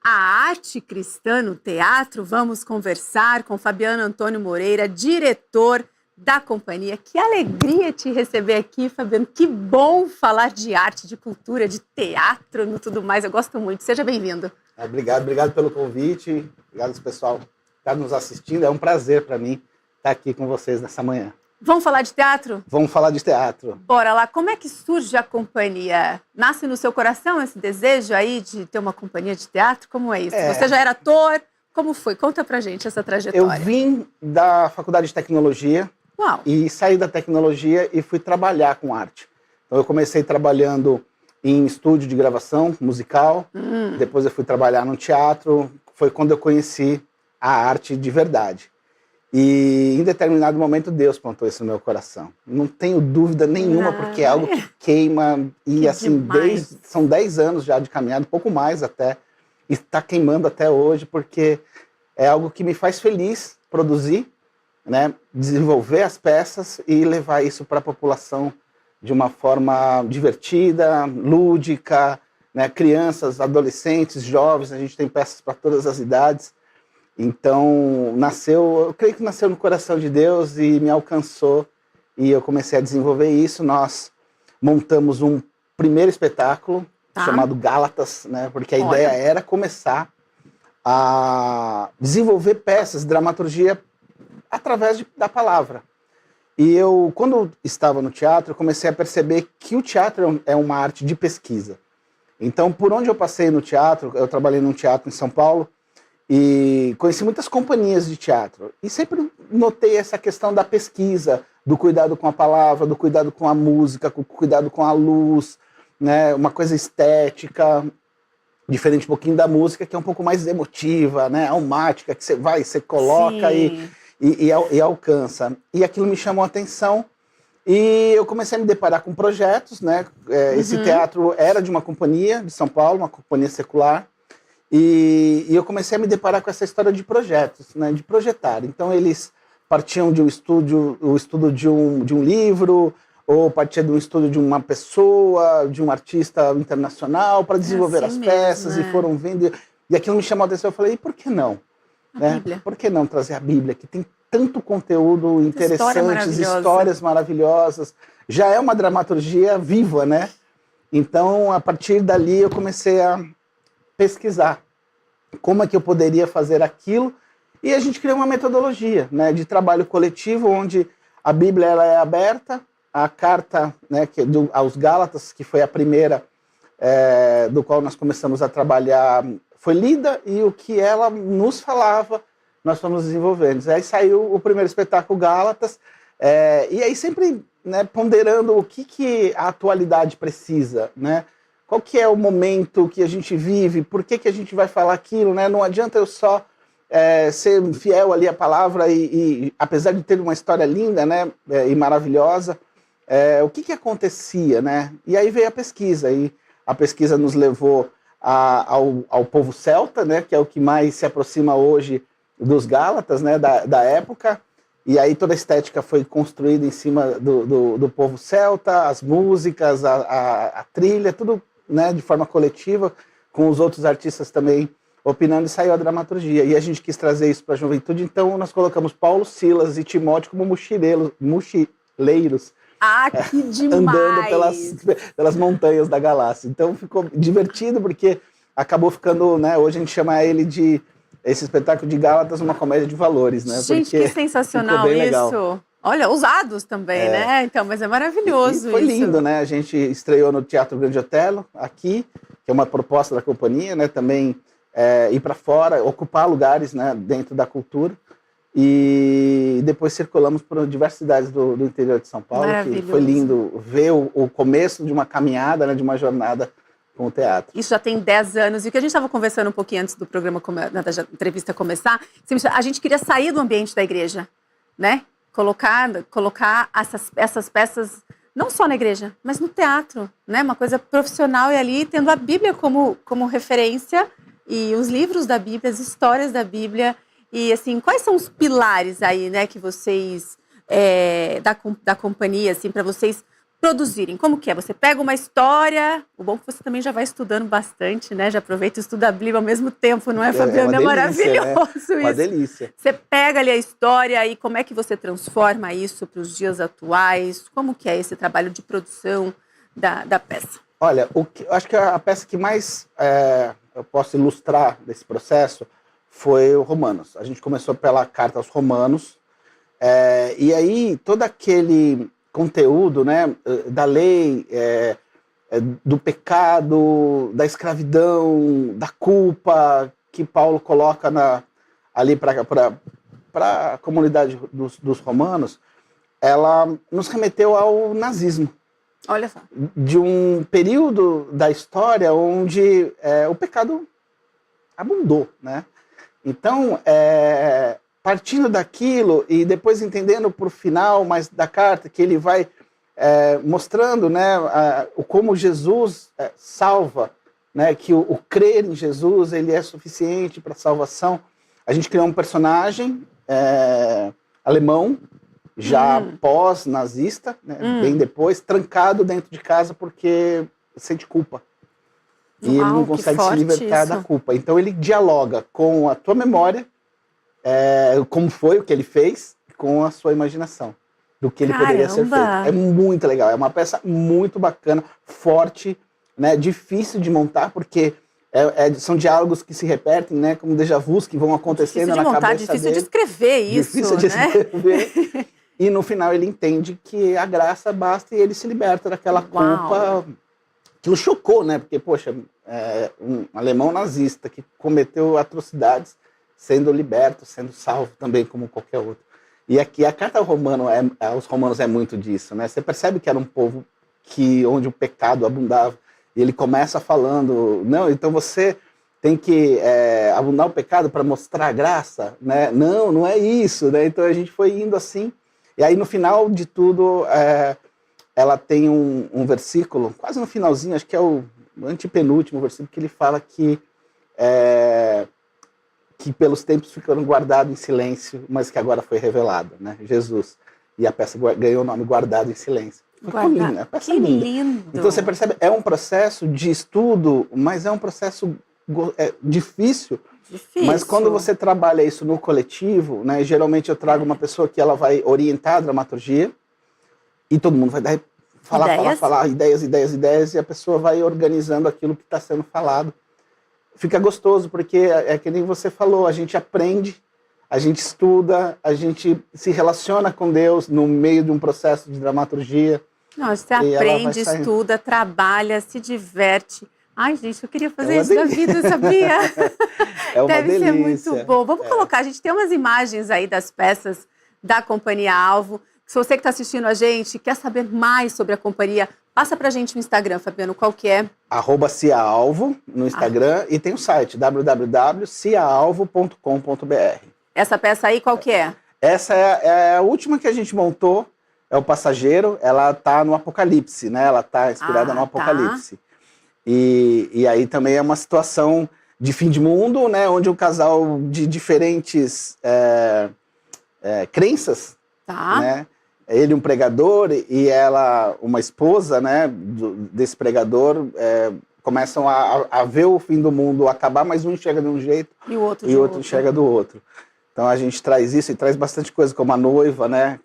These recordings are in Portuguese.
A arte cristã no teatro, vamos conversar com Fabiano Antônio Moreira, diretor da companhia. Que alegria te receber aqui, Fabiano. Que bom falar de arte, de cultura, de teatro e tudo mais. Eu gosto muito. Seja bem-vindo. Obrigado pelo convite. Obrigado, pessoal, que está nos assistindo. É um prazer para mim estar aqui com vocês nessa manhã. Vamos falar de teatro? Vamos falar de teatro. Bora lá. Como é que surge a companhia? Nasce no seu coração esse desejo aí de ter uma companhia de teatro? Como é isso? Você já era ator? Como foi? Conta pra gente essa trajetória. Eu vim da faculdade de tecnologia. Uau. E saí da tecnologia e fui trabalhar com arte. Então eu comecei trabalhando em estúdio de gravação musical. Depois eu fui trabalhar no teatro. Foi quando eu conheci a arte de verdade. E em determinado momento Deus plantou isso no meu coração. Não tenho dúvida nenhuma, porque é algo que queima. E que assim, são 10 anos já de caminhada, um pouco mais até. E está queimando até hoje, porque é algo que me faz feliz produzir, né? Desenvolver as peças e levar isso para a população de uma forma divertida, lúdica, né? Crianças, adolescentes, jovens, a gente tem peças para todas as idades. Então, eu creio que nasceu no coração de Deus e me alcançou, e eu comecei a desenvolver isso. Nós montamos um primeiro espetáculo chamado Gálatas, né? Porque a ideia era começar a desenvolver peças, dramaturgia através da palavra. E eu, quando estava no teatro, comecei a perceber que o teatro é uma arte de pesquisa. Então, por onde eu passei no teatro, eu trabalhei num teatro em São Paulo, e conheci muitas companhias de teatro. E sempre notei essa questão da pesquisa, do cuidado com a palavra, do cuidado com a música, com o cuidado com a luz, né? Uma coisa estética, diferente um pouquinho da música, que é um pouco mais emotiva, né? Almática, que você coloca e alcança. E aquilo me chamou a atenção. E eu comecei a me deparar com projetos, né? Esse teatro era de uma companhia de São Paulo, uma companhia secular. E eu comecei a me deparar com essa história de projetos, né, de projetar. Então eles partiam de um estudo, de um livro, ou partia de um estudo de uma pessoa, de um artista internacional, para desenvolver as peças, e foram vendo. E aquilo me chamou a atenção. Eu falei, e por que não? Né? Por que não trazer a Bíblia, que tem tanto conteúdo interessante, histórias maravilhosas. Já é uma dramaturgia viva, né? Então, a partir dali, eu comecei a pesquisar como é que eu poderia fazer aquilo, e a gente criou uma metodologia, né, de trabalho coletivo, onde a Bíblia ela é aberta, a carta, né, aos Gálatas, que foi a primeira do qual nós começamos a trabalhar, foi lida, e o que ela nos falava, nós fomos desenvolvendo. Aí saiu o primeiro espetáculo Gálatas, e aí sempre, né, ponderando o que a atualidade precisa, né? Qual que é o momento que a gente vive? Por que a gente vai falar aquilo, né? Não adianta eu só ser fiel ali à palavra e apesar de ter uma história linda, né, e maravilhosa, o que acontecia, né? E aí veio a pesquisa, e a pesquisa nos levou ao povo celta, né, que é o que mais se aproxima hoje dos Gálatas, né, da época. E aí toda a estética foi construída em cima do povo celta, as músicas, a trilha, tudo, né, de forma coletiva, com os outros artistas também opinando, e saiu a dramaturgia. E a gente quis trazer isso para a juventude, então nós colocamos Paulo, Silas e Timóteo como mochileiros. Que demais! Andando pelas montanhas da galáxia. Então ficou divertido, porque acabou ficando, né, hoje a gente chama esse espetáculo de Gálatas, uma comédia de valores, né? Gente, porque que sensacional isso! Legal. Olha, ousados também, né? Então, mas é maravilhoso. E foi lindo, né? A gente estreou no Teatro Grande Otelo, aqui, que é uma proposta da companhia, né? Também ir para fora, ocupar lugares, né, dentro da cultura. E depois circulamos por diversas cidades do interior de São Paulo, que foi lindo ver o começo de uma caminhada, né, de uma jornada com o teatro. Isso já tem 10 anos. E o que a gente estava conversando um pouquinho antes do programa, da entrevista começar, a gente queria sair do ambiente da igreja, né? Colocar essas peças, não só na igreja, mas no teatro, né? Uma coisa profissional, e ali tendo a Bíblia como referência, e os livros da Bíblia, as histórias da Bíblia. E assim, quais são os pilares aí, né, que vocês, da companhia, assim, para vocês produzirem? Como que é? Você pega uma história, o bom é que você também já vai estudando bastante, né? Já aproveita e estuda a Bíblia ao mesmo tempo, não é, Fabiano? É maravilhoso isso. Uma delícia. Você pega ali a história e como é que você transforma isso para os dias atuais? Como que é esse trabalho de produção da peça? Olha, eu acho que a peça que mais eu posso ilustrar desse processo foi o Romanos. A gente começou pela carta aos Romanos, e aí todo aquele conteúdo, né, da lei, do pecado, da escravidão, da culpa que Paulo coloca ali para a comunidade dos romanos, ela nos remeteu ao nazismo. Olha só. De um período da história onde o pecado abundou, né? Então, partindo daquilo e depois entendendo por final mais da carta que ele vai mostrando, né, como Jesus salva, né, que o crer em Jesus ele é suficiente para a salvação. A gente criou um personagem alemão, já pós-nazista, né, bem depois, trancado dentro de casa porque sente culpa. E ele não consegue se libertar da culpa. Então ele dialoga com a tua memória, como foi o que ele fez, com a sua imaginação, do que ele poderia ser feito. É muito legal, é uma peça muito bacana, forte, né, difícil de montar, porque são diálogos que se repetem, né, como déjà vus que vão acontecendo na cabeça dele. Difícil de escrever isso, difícil de escrever. E no final ele entende que a graça basta e ele se liberta daquela culpa. Aquilo chocou, né? Porque, poxa, um alemão nazista que cometeu atrocidades, sendo liberto, sendo salvo também como qualquer outro. E aqui a carta aos romanos é muito disso, né? Você percebe que era um povo onde o pecado abundava. E ele começa falando, não, então você tem que abundar o pecado para mostrar a graça, né? Não, não é isso, né? Então a gente foi indo assim. E aí no final de tudo, ela tem um versículo, quase no finalzinho, acho que é o antepenúltimo versículo, que ele fala que pelos tempos ficaram guardados em silêncio, mas que agora foi revelado, né? Jesus. E a peça ganhou o nome Guardado em Silêncio. Ficou linda, a peça é linda. Lindo. Então você percebe, é um processo de estudo, mas é um processo difícil. Mas quando você trabalha isso no coletivo, né, geralmente eu trago uma pessoa que ela vai orientar a dramaturgia e todo mundo vai falar ideias, e a pessoa vai organizando aquilo que está sendo falado. Fica gostoso, porque é que nem você falou, a gente aprende, a gente estuda, a gente se relaciona com Deus no meio de um processo de dramaturgia. Não, você aprende, estuda, trabalha, se diverte. Ai, gente, eu queria fazer isso na vida, sabia? É uma Deve delícia. ser muito bom. Vamos colocar, a gente tem umas imagens aí das peças da Companhia Alvo. Se você que está assistindo a gente quer saber mais sobre a companhia, passa pra gente no Instagram, Fabiano, qual que é? @ciaalvo no Instagram e tem o site www.ciaalvo.com.br. Essa peça aí, qual que é? Essa é a última que a gente montou, é o Passageiro, ela tá no Apocalipse, né? Ela tá inspirada no Apocalipse. Tá. E aí também é uma situação de fim de mundo, né? Onde um casal de diferentes crenças, né? Ele um pregador e ela uma esposa, né? Desse pregador, começam a ver o fim do mundo acabar, mas um enxerga de um jeito e o outro enxerga do outro. Então a gente traz isso e traz bastante coisa, como a noiva, né?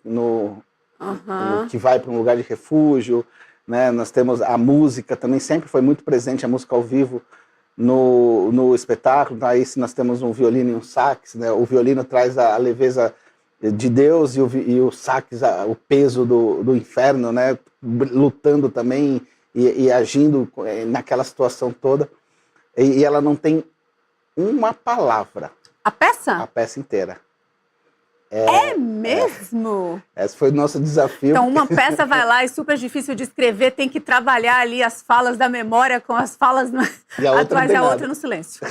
Que vai para um lugar de refúgio, né? Nós temos a música também, sempre foi muito presente a música ao vivo no espetáculo. Aí nós temos um violino e um sax, né? O violino traz a leveza de Deus e o sax, o peso do inferno, né? Lutando também e agindo naquela situação toda. E ela não tem uma palavra. A peça? A peça inteira. É mesmo? Esse foi o nosso desafio. Então, uma peça vai lá, é super difícil de escrever, tem que trabalhar ali as falas da memória com as falas atuais e a outra no silêncio.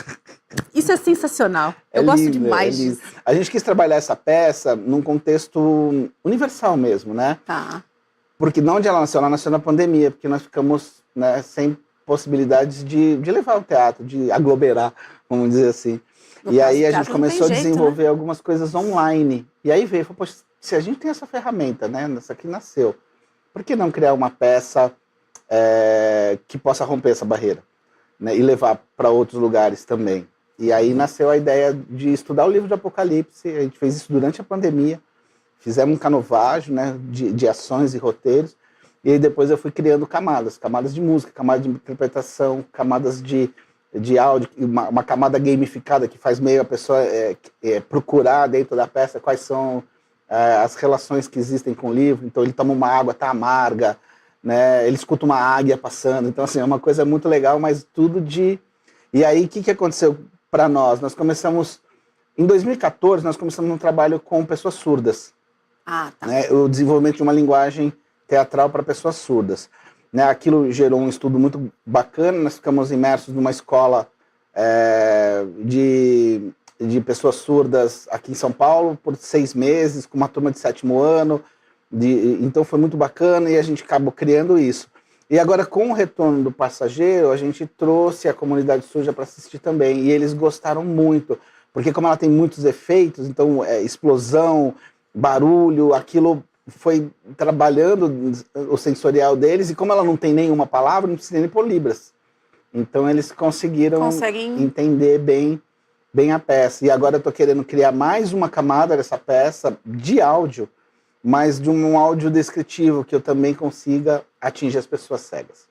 Isso é sensacional. Eu gosto demais disso. A gente quis trabalhar essa peça num contexto universal mesmo, né? Tá. Porque não onde ela nasceu na pandemia, porque nós ficamos, né, sem possibilidades de levar o teatro, de aglomerar, vamos dizer assim. E aí a gente começou a desenvolver algumas coisas online. E aí falou, poxa, se a gente tem essa ferramenta, né? Essa aqui nasceu. por que não criar uma peça que possa romper essa barreira, né, e levar para outros lugares também? E aí nasceu a ideia de estudar o livro de Apocalipse. A gente fez isso durante a pandemia, fizemos um canovagem, né, de ações e roteiros, e aí depois eu fui criando camadas de música, camadas de interpretação, camadas de áudio, uma camada gamificada que faz meio a pessoa procurar dentro da peça quais são as relações que existem com o livro. Então ele toma uma água, tá amarga, né? Ele escuta uma águia passando. Então assim, é uma coisa muito legal, mas tudo de... E aí o que aconteceu para nós? Nós começamos, em 2014, nós começamos um trabalho com pessoas surdas. Ah, tá. Né? O desenvolvimento de uma linguagem teatral para pessoas surdas. Né, aquilo gerou um estudo muito bacana. Nós ficamos imersos numa escola de pessoas surdas aqui em São Paulo por 6 meses, com uma turma de 7º ano. Então foi muito bacana e a gente acabou criando isso. E agora, com o retorno do Passageiro, a gente trouxe a comunidade surda para assistir também. E eles gostaram muito, porque como ela tem muitos efeitos, então explosão, barulho, aquilo foi trabalhando o sensorial deles, e como ela não tem nenhuma palavra, não precisa nem pôr libras. Então eles conseguiram entender bem a peça. E agora eu estou querendo criar mais uma camada dessa peça de áudio, mas de um áudio descritivo, que eu também consiga atingir as pessoas cegas.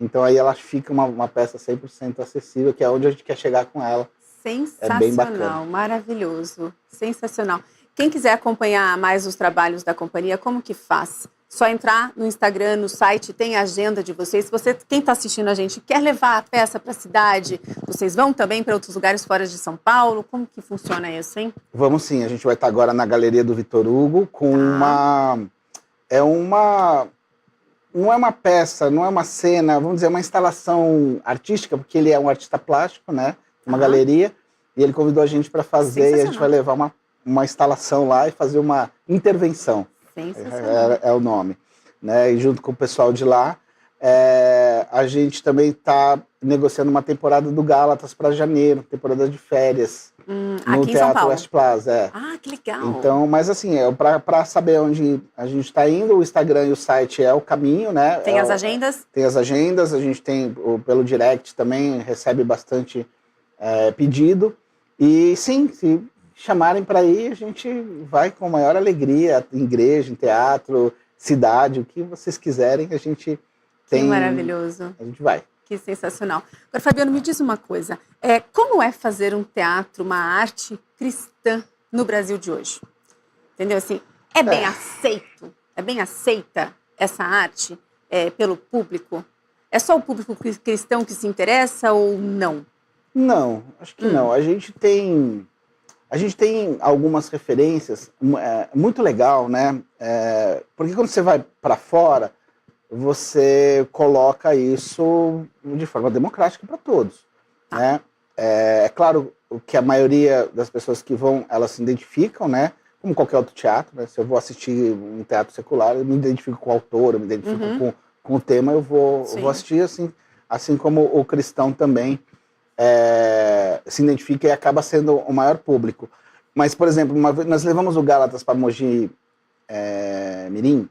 Então aí ela fica uma peça 100% acessível, que é onde a gente quer chegar com ela. Sensacional, é bem bacana. Maravilhoso, sensacional. Quem quiser acompanhar mais os trabalhos da companhia, como que faz? Só entrar no Instagram, no site, tem a agenda de vocês. Se você, quem está assistindo a gente, quer levar a peça para a cidade, vocês vão também para outros lugares fora de São Paulo? Como que funciona isso, hein? Vamos sim, a gente vai estar agora na Galeria do Vitor Hugo com não é uma peça, não é uma cena, vamos dizer, uma instalação artística, porque ele é um artista plástico, né? Uma galeria, e ele convidou a gente para fazer, e a gente vai levar uma instalação lá e fazer uma intervenção. É o nome. Né? E junto com o pessoal de lá, a gente também está negociando uma temporada do Gálatas para janeiro, temporada de férias, no Teatro West Plaza. Ah, que legal! Então, mas assim, para saber onde a gente está indo, o Instagram e o site é o caminho, né? Tem as agendas? Tem as agendas, a gente tem pelo direct também, recebe bastante pedido. E sim, se chamarem para ir, a gente vai com a maior alegria, em igreja, em teatro, cidade, o que vocês quiserem, a gente tem. Que maravilhoso. A gente vai. Que sensacional. Agora, Fabiano, me diz uma coisa. Como é fazer um teatro, uma arte cristã no Brasil de hoje? Entendeu? Assim, é bem aceito? É bem aceita essa arte pelo público? É só o público cristão que se interessa ou não? Não, acho que não. A gente tem algumas referências muito legal, né? Porque quando você vai para fora, você coloca isso de forma democrática para todos, né? É claro que a maioria das pessoas que vão, elas se identificam, né? Como qualquer outro teatro, né? Se eu vou assistir um teatro secular, eu me identifico com o autor, eu me identifico com o tema, eu vou assistir assim como o cristão também se identifica e acaba sendo o maior público. Mas, por exemplo, uma vez nós levamos o Gálatas para Mogi Mirim,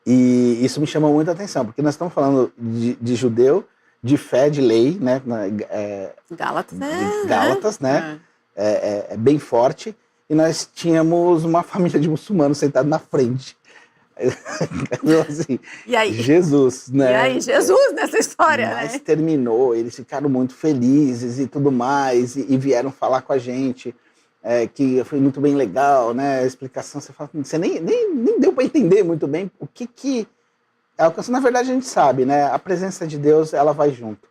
e isso me chamou muita atenção, porque nós estamos falando de judeu, de fé, de lei, né? Gálatas, né? É bem forte, e nós tínhamos uma família de muçulmanos sentados na frente. Assim, e aí? Jesus, né? E aí, Jesus nessa história, mas né? terminou, eles ficaram muito felizes e tudo mais, e vieram falar com a gente, que foi muito bem legal, né? A explicação, você nem deu para entender muito bem o que alcançou. Na verdade, a gente sabe, né? A presença de Deus, ela vai junto.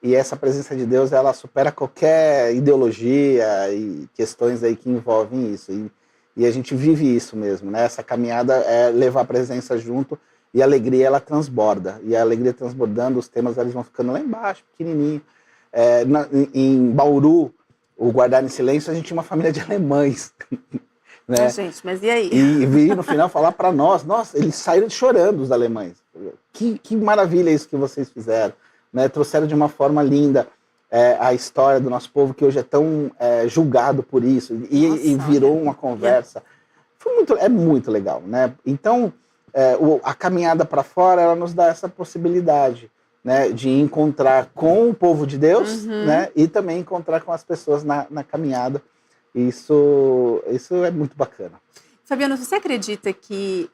E essa presença de Deus, ela supera qualquer ideologia e questões aí que envolvem isso. E a gente vive isso mesmo, né? Essa caminhada é levar a presença junto, e a alegria, ela transborda. E a alegria transbordando, os temas eles vão ficando lá embaixo, pequenininho. Em Bauru, o Guardar em Silêncio, a gente tinha uma família de alemães. Né? Gente, mas e aí? E vi no final falar para nós, nossa, eles saíram chorando, os alemães. Que maravilha isso que vocês fizeram. Né? Trouxeram de uma forma linda a história do nosso povo, que hoje é tão julgado por isso, e virou uma conversa. É muito legal, né? Então, a caminhada para fora, ela nos dá essa possibilidade, né, de encontrar com o povo de Deus, né, e também encontrar com as pessoas na caminhada. Isso é muito bacana. Fabiano, você acredita que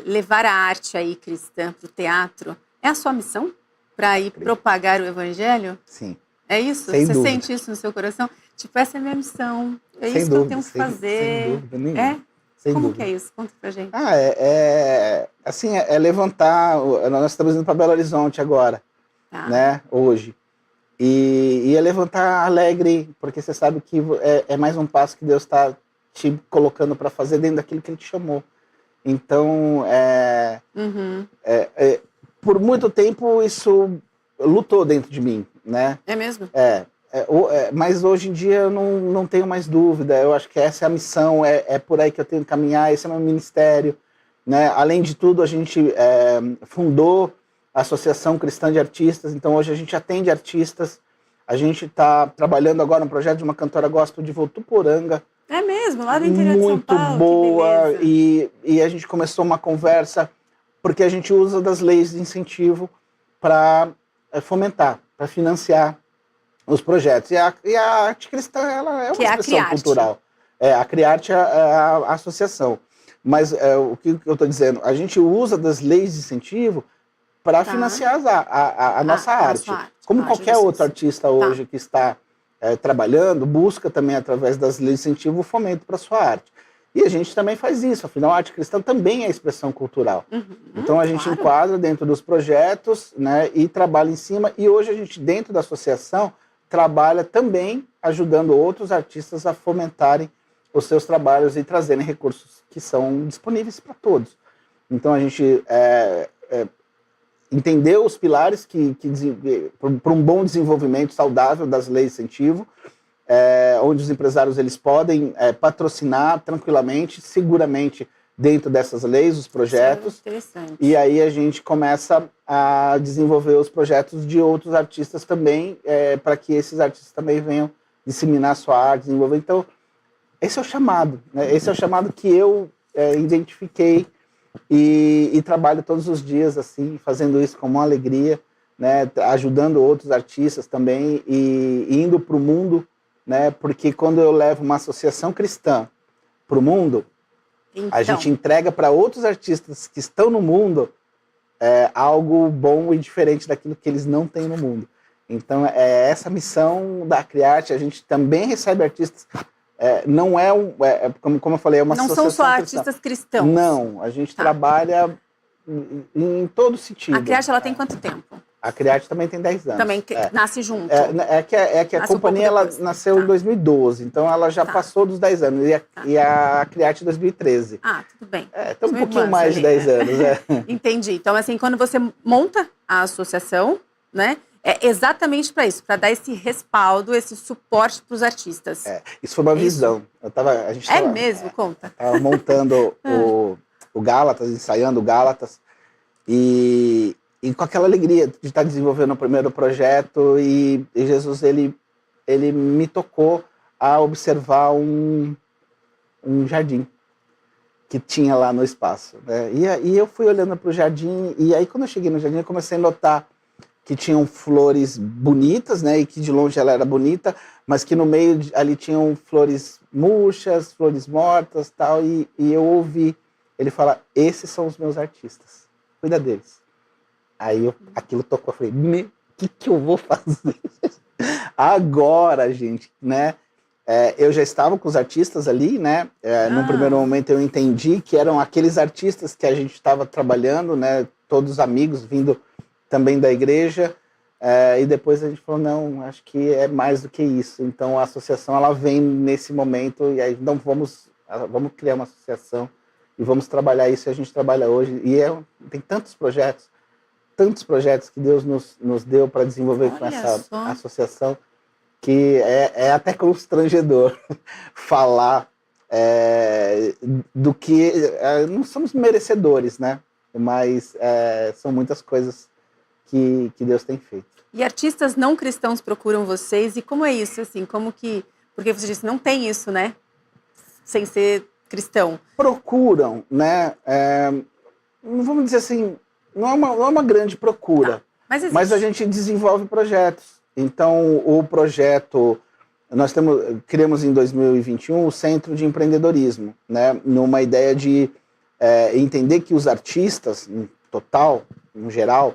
levar a arte aí cristã para o teatro é a sua missão? Para ir propagar o evangelho? Sim. É isso? Sem você dúvida. sente isso no seu coração? Tipo, essa é a minha missão. É Sem isso dúvida, que eu tenho que fazer. Sem dúvida nenhuma. É? Sem Como dúvida. que é isso? Conta pra gente. Assim, é levantar. Nós estamos indo para Belo Horizonte agora, né? Hoje. E é levantar alegre, porque você sabe que é mais um passo que Deus está te colocando para fazer dentro daquilo que Ele te chamou. Então, por muito tempo isso lutou dentro de mim, né? É mesmo? Mas hoje em dia eu não tenho mais dúvida. Eu acho que essa é a missão, é por aí que eu tenho que caminhar, esse é o meu ministério, né? Além de tudo, a gente fundou a Associação Cristã de Artistas, então hoje a gente atende artistas. A gente está trabalhando agora no projeto de uma cantora gospel de Votuporanga. É mesmo? Lá do interior de São Paulo? Muito boa. E a gente começou uma conversa, porque a gente usa das leis de incentivo para fomentar, para financiar os projetos. E a arte cristã, ela é uma expressão cultural. A Criarte é a associação. Mas o que eu estou dizendo, a gente usa das leis de incentivo para financiar a nossa arte. Como qualquer outro artista hoje que está trabalhando, busca também, através das leis de incentivo, o fomento para a sua arte. E a gente também faz isso, afinal, a arte cristã também é expressão cultural. Então a gente enquadra dentro dos projetos, né, e trabalha em cima. E hoje a gente, dentro da associação, trabalha também ajudando outros artistas a fomentarem os seus trabalhos e trazerem recursos que são disponíveis para todos. Então a gente entendeu os pilares para um bom desenvolvimento saudável das leis de incentivo, onde os empresários eles podem patrocinar tranquilamente, seguramente, dentro dessas leis, os projetos. Isso é interessante. E aí a gente começa a desenvolver os projetos de outros artistas também, para que esses artistas também venham disseminar a sua arte, desenvolver. Então, esse é o chamado, né? Esse é o chamado que eu identifiquei e trabalho todos os dias, assim, fazendo isso com uma alegria, né? Ajudando outros artistas também e indo para o mundo, né? Porque quando eu levo uma associação cristã para o mundo, a gente entrega para outros artistas que estão no mundo algo bom e diferente daquilo que eles não têm no mundo. Então, essa missão da Criarte, a gente também recebe artistas. Não como eu falei, é uma associação. Não são só artistas cristãos. Não, a gente trabalha em todo sentido. A Criarte, ela tem quanto tempo? A Criarte também tem 10 anos. Também nasce junto. Que a companhia ela nasceu em 2012, então ela já passou dos 10 anos. E a Criarte em 2013. Ah, tudo bem. Tem um pouquinho mais de 10 anos. Entendi. Então, assim, quando você monta a associação, né? É exatamente para isso, para dar esse respaldo, esse suporte para os artistas. Isso foi uma visão. A gente tava, mesmo? Conta. Tava montando o Gálatas, ensaiando o Gálatas, e com aquela alegria de estar desenvolvendo o primeiro projeto, e Jesus, ele me tocou a observar um jardim que tinha lá no espaço, né? E eu fui olhando para o jardim, e aí quando eu cheguei no jardim, eu comecei a notar que tinham flores bonitas, né, e que de longe ela era bonita, mas que no meio ali tinham flores murchas, flores mortas, tal, e eu ouvi ele falar: esses são os meus artistas, cuida deles. Aí aquilo tocou, eu falei: o que eu vou fazer agora, gente, né? Eu já estava com os artistas ali, né? Num primeiro momento eu entendi que eram aqueles artistas que a gente estava trabalhando, né? Todos amigos vindo também da igreja, e depois a gente falou: não, acho que é mais do que isso. Então a associação ela vem nesse momento, e aí então vamos criar uma associação e vamos trabalhar isso. E a gente trabalha hoje, e tem tantos projetos que Deus nos deu para desenvolver com essa associação, que é até constrangedor falar do que não somos merecedores, né? Mas são muitas coisas que Deus tem feito. E artistas não cristãos procuram vocês, e como é isso, assim, porque você disse, não tem isso, né, sem ser cristão. Procuram, né, vamos dizer assim, não é uma grande procura. Tá. Mas existe. Mas a gente desenvolve projetos. Então, o projeto, criamos em 2021 o Centro de Empreendedorismo, né? Numa ideia de entender que os artistas, em total, no geral,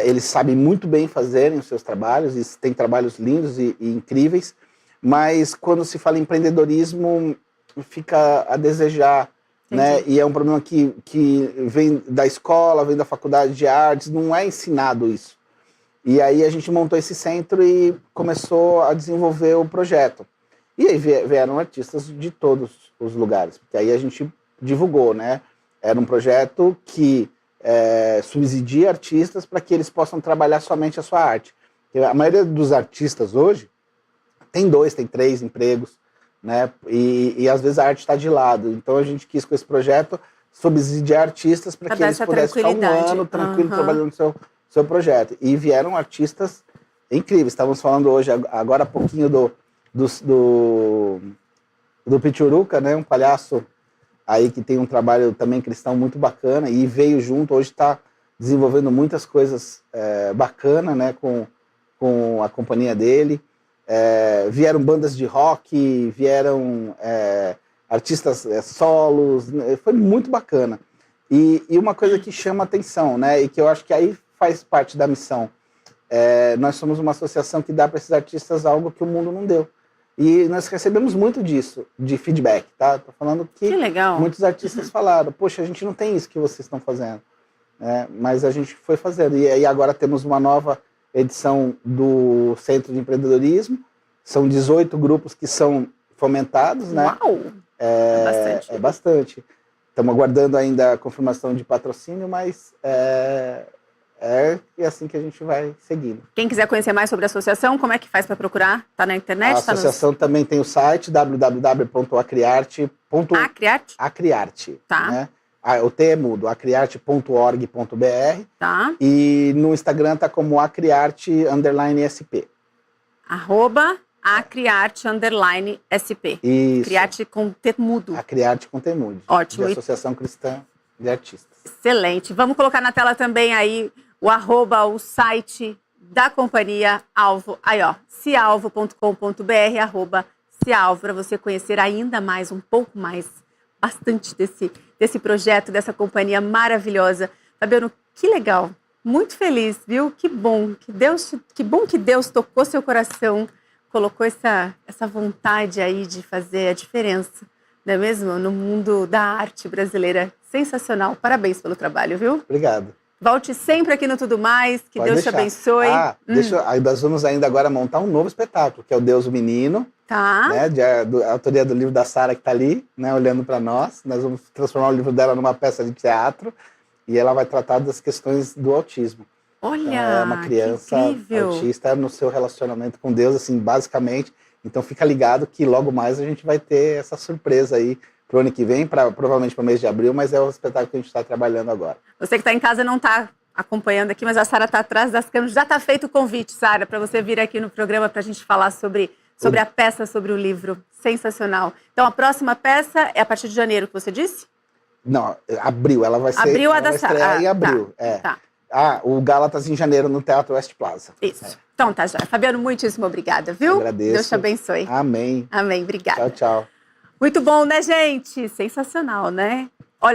eles sabem muito bem fazerem os seus trabalhos, e têm trabalhos lindos e incríveis, mas quando se fala em empreendedorismo, fica a desejar, né? E é um problema que vem da escola, vem da faculdade de artes, não é ensinado isso. E aí a gente montou esse centro e começou a desenvolver o projeto. E aí vieram artistas de todos os lugares, porque aí a gente divulgou, né? Era um projeto que subsidia artistas para que eles possam trabalhar somente a sua arte. Porque a maioria dos artistas hoje tem 2, tem 3 empregos, né? E às vezes a arte está de lado. Então a gente quis com esse projeto subsidiar artistas para que eles pudessem ficar um ano tranquilo trabalhando no seu projeto. E vieram artistas incríveis. Estávamos falando hoje, agora há pouquinho, do Pichuruca, né? Um palhaço aí que tem um trabalho também cristão muito bacana e veio junto, hoje está desenvolvendo muitas coisas bacanas, né? Com a companhia dele. Vieram bandas de rock, vieram artistas solos, foi muito bacana. E uma coisa que chama atenção, né, e que eu acho que aí faz parte da missão, nós somos uma associação que dá para esses artistas algo que o mundo não deu. E nós recebemos muito disso, de feedback, tá? Tô falando que legal. Muitos artistas falaram, poxa, a gente não tem isso que vocês estão fazendo. Mas a gente foi fazendo. E aí agora temos uma nova edição do Centro de Empreendedorismo. São 18 grupos que são fomentados, né? Uau! Bastante. É bastante. Estamos aguardando ainda a confirmação de patrocínio, mas é assim que a gente vai seguindo. Quem quiser conhecer mais sobre a associação, como é que faz para procurar? Está na internet? A associação também tem o site www.acriarte. Acriarte. Tá. Né? O T é mudo, acriarte.org.br. Tá. E no Instagram está como acriarte_sp. @acriarte_sp. Isso. Criarte com T mudo. Acriarte com T mudo. Ótimo. De Associação Cristã de Artistas. Excelente. Vamos colocar na tela também aí o site da companhia Alvo. Aí, ó, cialvo.com.br, @cialvo, para você conhecer ainda mais, um pouco mais, bastante desse projeto, dessa companhia maravilhosa. Fabiano, que legal. Muito feliz, viu? Que bom que Deus tocou seu coração, colocou essa vontade aí de fazer a diferença, não é mesmo? No mundo da arte brasileira. Sensacional. Parabéns pelo trabalho, viu? Obrigado. Volte sempre aqui no Tudo Mais, que Deus te abençoe. Aí nós vamos ainda agora montar um novo espetáculo, que é o Deus o Menino. Tá. Né, a autoria do livro da Sara, que está ali, né, olhando para nós. Nós vamos transformar o livro dela numa peça de teatro e ela vai tratar das questões do autismo. Olha, então, é uma criança autista no seu relacionamento com Deus, assim, basicamente. Então fica ligado que logo mais a gente vai ter essa surpresa aí pro ano que vem, provavelmente para o mês de abril, mas é o espetáculo que a gente está trabalhando agora. Você que está em casa não está acompanhando aqui, mas a Sara está atrás das câmeras. Já está feito o convite, Sara, para você vir aqui no programa para a gente falar sobre a peça, sobre o livro. Sensacional. Então, a próxima peça é a partir de janeiro, que você disse? Não, abril. Ela vai ser. Abril ela vai estrear em abril. Tá. O Gálatas em janeiro no Teatro West Plaza. Isso. Então, tá já. Fabiano, muitíssimo obrigada, viu? Eu agradeço. Deus te abençoe. Amém. Amém. Obrigada. Tchau, tchau. Muito bom, né, gente? Sensacional, né?